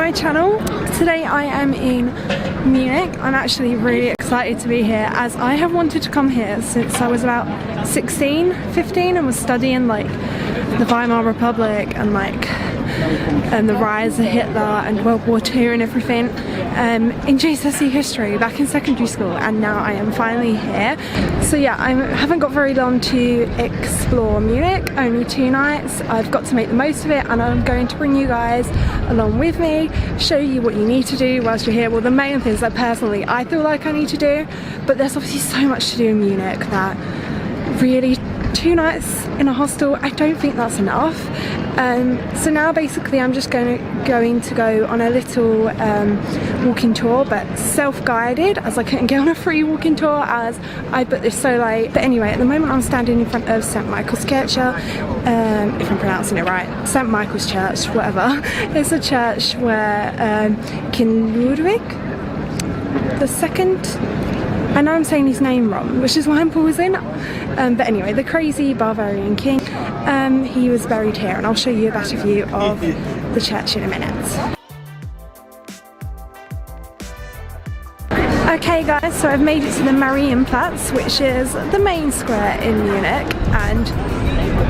my channel. Today I am in Munich. I'm actually really excited to be here as I have wanted to come here since I was about 16, 15 and was studying like the Weimar Republic and like the rise of Hitler and World War II and everything in GCSE history back in secondary school, and now I am finally here. So yeah, I haven't got very long to explore Munich, only 2 nights. I've got to make the most of it and I'm going to bring you guys along with me, show you what you need to do whilst you're here. Well, the main things that personally I feel like I need to do, but there's obviously so much to do in Munich that really 2 nights in a hostel, I don't think that's enough. So now basically I'm just going to go on a little walking tour, but self-guided, as I couldn't get on a free walking tour as I booked this so late. But anyway, at the moment I'm standing in front of St. Michael's Kirche, if I'm pronouncing it right, St. Michael's Church, whatever. It's a church where King Ludwig II, I know I'm saying his name wrong, which is why I'm pausing. But anyway, the crazy Bavarian king, he was buried here, and I'll show you a better view of the church in a minute. Okay guys, so I've made it to the Marienplatz, which is the main square in Munich, and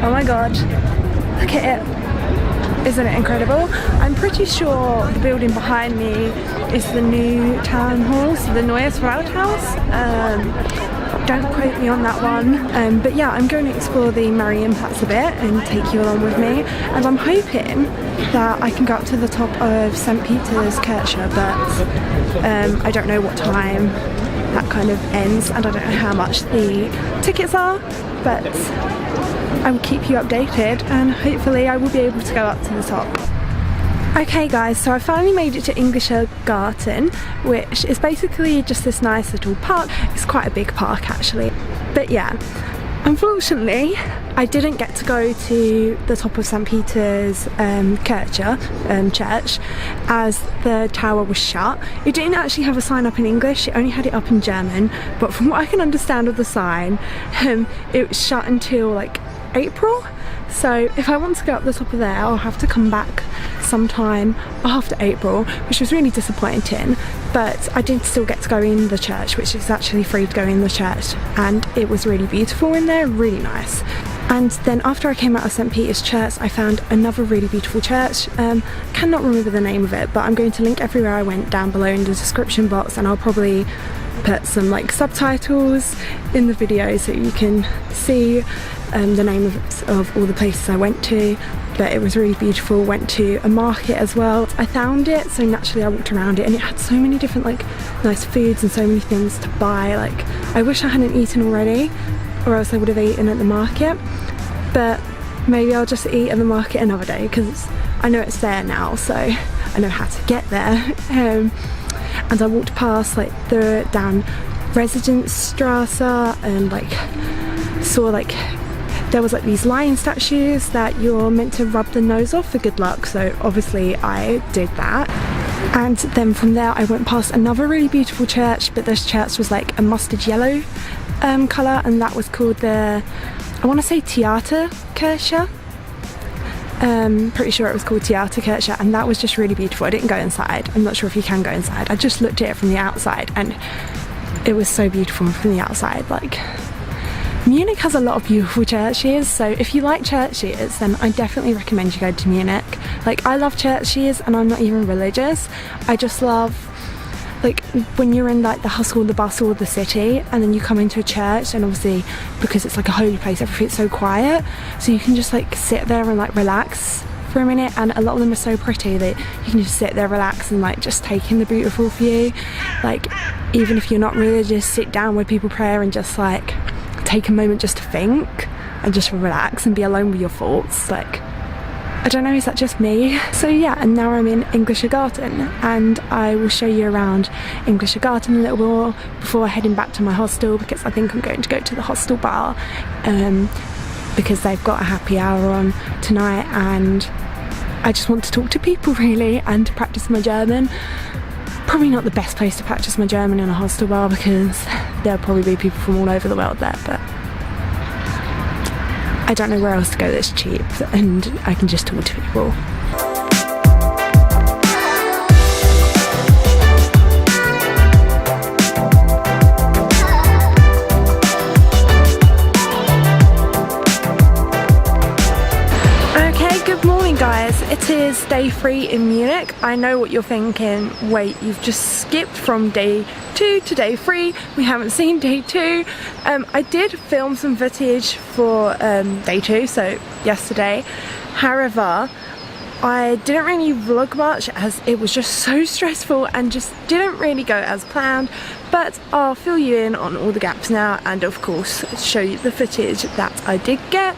oh my god, look at it. Isn't it incredible? I'm pretty sure the building behind me is the new town hall, so the Neuschwanstein. Don't quote me on that one. But yeah, I'm going to explore the Marienplatz a bit and take you along with me. And I'm hoping that I can go up to the top of St. Peter's Kirche, but I don't know what time that kind of ends, and I don't know how much the tickets are, but I will keep you updated and hopefully I will be able to go up to the top. Okay guys, so I finally made it to Englischer Garten, which is basically just this nice little park. It's quite a big park actually. But yeah, unfortunately I didn't get to go to the top of St. Peter's Kirche, church, as the tower was shut. It didn't actually have a sign up in English, it only had it up in German, but from what I can understand of the sign, it was shut until like April. So if I want to go up the top of there, I'll have to come back sometime after April, which was really disappointing. But I did still get to go in the church, which is actually free to go in the church, and it was really beautiful in there, really nice. And then after I came out of St. Peter's Church, I found another really beautiful church. Cannot remember the name of it, but I'm going to link everywhere I went down below in the description box, and I'll probably put some like subtitles in the video so you can see the name of all the places I went to. But it was really beautiful. Went to a market as well. I found it, so naturally I walked around it, and it had so many different like nice foods and so many things to buy. Like, I wish I hadn't eaten already, or else I would have eaten at the market, but maybe I'll just eat at the market another day because I know it's there now, so I know how to get there. And I walked past like down Residenzstrasse and like saw like there was like these lion statues that you're meant to rub the nose off for good luck, so obviously I did that. And then from there I went past another really beautiful church, but this church was like a mustard yellow colour, and that was called the, I want to say Theaterkirche. Pretty sure it was called Theaterkirche, and that was just really beautiful. I didn't go inside. I'm not sure if you can go inside. I just looked at it from the outside and it was so beautiful from the outside. Like, Munich has a lot of beautiful churches, so if you like churches then I definitely recommend you go to Munich. Like, I love churches and I'm not even religious. I just love like when you're in like the hustle, the bustle of the city, and then you come into a church, and obviously because it's like a holy place, everything's so quiet, so you can just like sit there and like relax for a minute, and a lot of them are so pretty that you can just sit there, relax, and like just take in the beautiful view. Like, even if you're not religious, sit down where people pray and just like take a moment just to think and just relax and be alone with your thoughts. Like, I don't know, is that just me? So yeah, and now I'm in Englischer Garten, and I will show you around Englischer Garten a little more before heading back to my hostel, because I think I'm going to go to the hostel bar because they've got a happy hour on tonight, and I just want to talk to people really and to practice my German. Probably not the best place to practice my German in a hostel bar because there'll probably be people from all over the world there, but I don't know where else to go that's cheap and I can just talk to people. it's day 3 in Munich, I know what you're thinking. Wait, you've just skipped from day 2 to day 3. We haven't seen day 2. I did film some footage for day 2, so yesterday. However, I didn't really vlog much as it was just so stressful and just didn't really go as planned, but I'll fill you in on all the gaps now and of course show you the footage that I did get.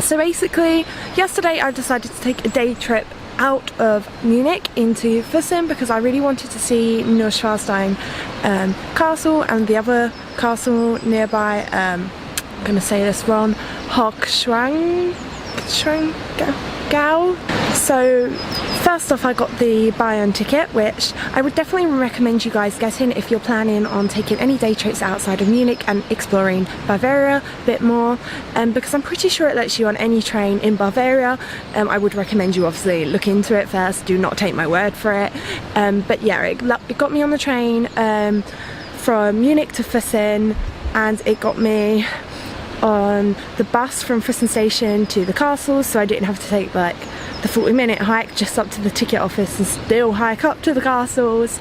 So basically yesterday I decided to take a day trip out of Munich into Füssen because I really wanted to see Neuschwanstein castle and the other castle nearby, I'm going to say this wrong, Hochschwangau. So first off I got the Bavarian ticket, which I would definitely recommend you guys getting if you're planning on taking any day trips outside of Munich and exploring Bavaria a bit more, because I'm pretty sure it lets you on any train in Bavaria. I would recommend you obviously look into it first, do not take my word for it, but yeah, it got me on the train from Munich to Füssen, and it got me on the bus from Füssen station to the castle, so I didn't have to take like the 40-minute hike just up to the ticket office and still hike up to the castles.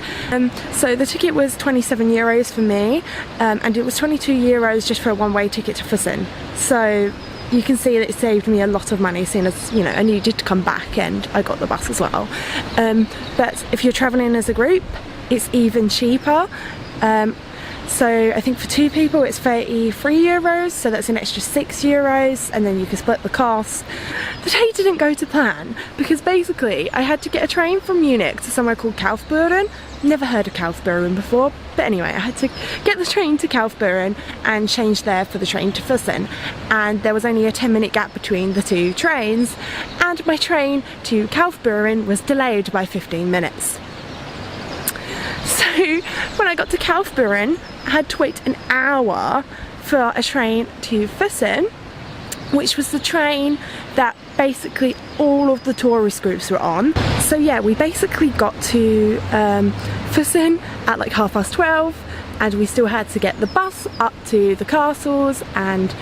So the ticket was 27 euros for me, and it was 22 euros just for a one-way ticket to Füssen. So you can see that it saved me a lot of money, seeing as, you know, I needed to come back and I got the bus as well. But if you're travelling as a group, it's even cheaper. So I think for 2 people it's 33 euros, so that's an extra 6 euros, and then you can split the cost. The day didn't go to plan because basically I had to get a train from Munich to somewhere called Kaufbeuren. Never heard of Kaufbeuren before, but anyway, I had to get the train to Kaufbeuren and change there for the train to Füssen, and there was only a 10-minute gap between the 2 trains, and my train to Kaufbeuren was delayed by 15 minutes. So when I got to Kaufbeuren, I had to wait an hour for a train to Füssen, which was the train that basically all of the tourist groups were on. So yeah, we basically got to Füssen at like 12:30, and we still had to get the bus up to the castles, and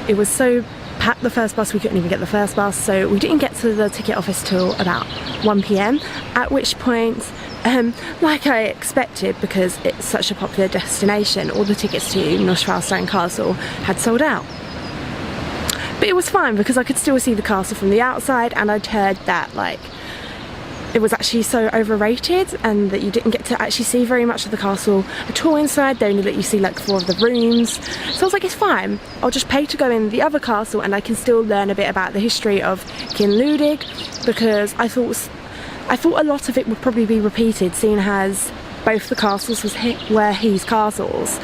it was so packed, the first bus, we couldn't even get the first bus, so we didn't get to the ticket office till about 1 PM, at which point, like I expected, because it's such a popular destination, all the tickets to Neuschwanstein Castle had sold out. But it was fine because I could still see the castle from the outside, and I'd heard that like it was actually so overrated and that you didn't get to actually see very much of the castle at all inside. They only let you see like 4 of the rooms. So I was like, it's fine, I'll just pay to go in the other castle and I can still learn a bit about the history of King Ludwig, because I thought a lot of it would probably be repeated, seeing as both the castles were his castles.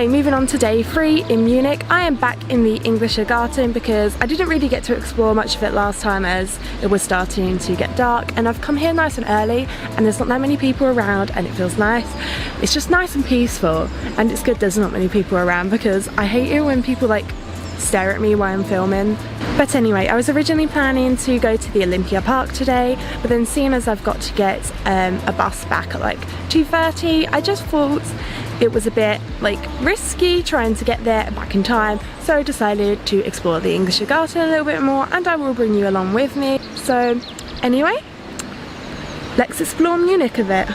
Moving on to day 3 in Munich, I am back in the Englischer Garten because I didn't really get to explore much of it last time as it was starting to get dark, and I've come here nice and early and there's not that many people around and it feels nice. It's just nice and peaceful, and it's good there's not many people around because I hate it when people like stare at me while I'm filming. But anyway, I was originally planning to go to the Olympia Park today, but then seeing as I've got to get a bus back at like 2:30, I just thought it was a bit like risky trying to get there back in time, so I decided to explore the Englischer Garten a little bit more, and I will bring you along with me. So anyway, let's explore Munich a bit.